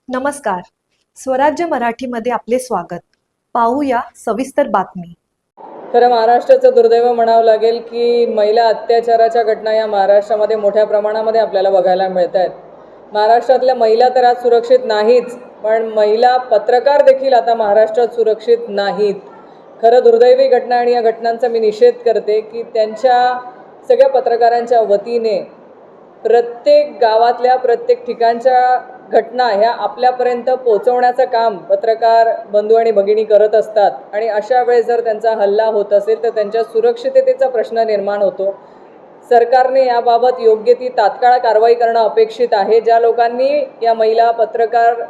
नमस्कार. स्वराज्य मराठीमध्ये आपले स्वागत. पाहूया सविस्तर बातमी. खरं महाराष्ट्राचं दुर्दैव म्हणावं लागेल की महिला अत्याचाराच्या घटना या महाराष्ट्रामध्ये मोठ्या प्रमाणामध्ये आपल्याला बघायला मिळत आहेत. महाराष्ट्रातल्या महिला तर आज सुरक्षित नाहीच, पण महिला पत्रकार देखील आता महाराष्ट्रात सुरक्षित नाहीत. खरं दुर्दैवी घटना आणि या घटनांचा मी निषेध करते की त्यांच्या सगळ्या पत्रकारांच्या वतीने प्रत्येक गावातल्या प्रत्येक ठिकाणच्या घटना ह्या आपल्यापर्यंत पोहोचवण्याचं काम पत्रकार बंधू आणि भगिनी करत असतात. आणि अशा वेळेस जर त्यांचा हल्ला होत असेल तर त्यांच्या सुरक्षिततेचा प्रश्न निर्माण होतो. सरकारने याबाबत योग्य ती तात्काळ कारवाई करणं अपेक्षित आहे. ज्या लोकांनी या महिला पत्रकार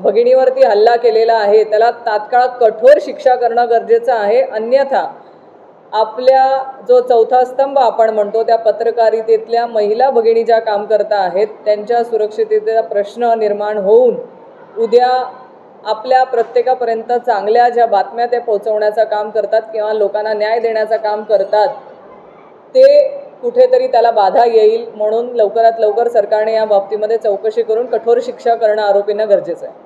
भगिनीवरती हल्ला केलेला आहे त्याला तात्काळ कठोर शिक्षा करणं गरजेचं आहे. अन्यथा आपल्या जो चौथा स्तंभ आपण म्हणतो त्या पत्रकारितेतल्या महिला भगिनी ज्या काम करता आहेत त्यांच्या सुरक्षिततेचा प्रश्न निर्माण होऊन उद्या आपल्या प्रत्येकापर्यंत चांगल्या ज्या बातम्या ते पोहोचवण्याचं काम करतात किंवा लोकांना न्याय देण्याचं काम करतात ते कुठेतरी त्याला बाधा येईल. म्हणून लवकरात लवकर सरकारने या बाबतीमध्ये चौकशी करून कठोर शिक्षा करणं आरोपींना गरजेचं आहे.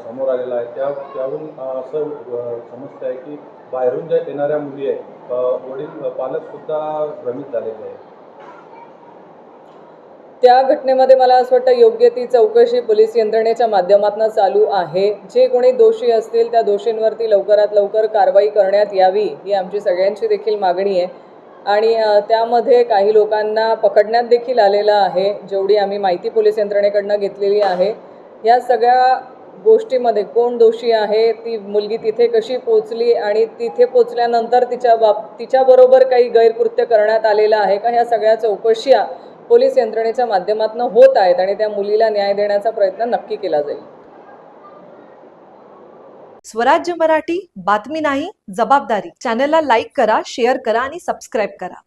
समोर आलेला आहे त्यावरून असं समजतं आहे की बाहेरून ज्या येणाऱ्या मुली आहेत वडील पालकसुद्धा भ्रमित झालेले आहेत. त्या घटनेमध्ये मला असं वाटतं योग्य ती चौकशी पोलीस यंत्रणेच्या माध्यमातून चालू आहे. जे कोणी दोषी असतील त्या दोषींवरती लवकरात लवकर कारवाई करण्यात यावी ही आमची सगळ्यांची देखील मागणी आहे. आणि त्यामध्ये काही लोकांना पकडण्यात देखील आलेलं आहे. जेवढी आम्ही माहिती पोलीस यंत्रणेकडनं घेतलेली आहे या सगळ्या गोष्टीमध्ये कोण दोषी आहे, ती मुलगी तिथे कशी पोचली आणि तिथे पोचल्यानंतर तिच्याबरोबर काही गैरकृत्य करण्यात आलेलं आहे का, ह्या सगळ्या चौकशा पोलीस यंत्रणेच्या माध्यमातून होत आहेत आणि त्या मुलीला न्याय देण्याचा प्रयत्न नक्की केला जाईल. स्वराज्य मराठी, बातमी नाही जबाबदारी. चॅनलला लाईक करा, शेअर करा आणि सबस्क्राईब करा.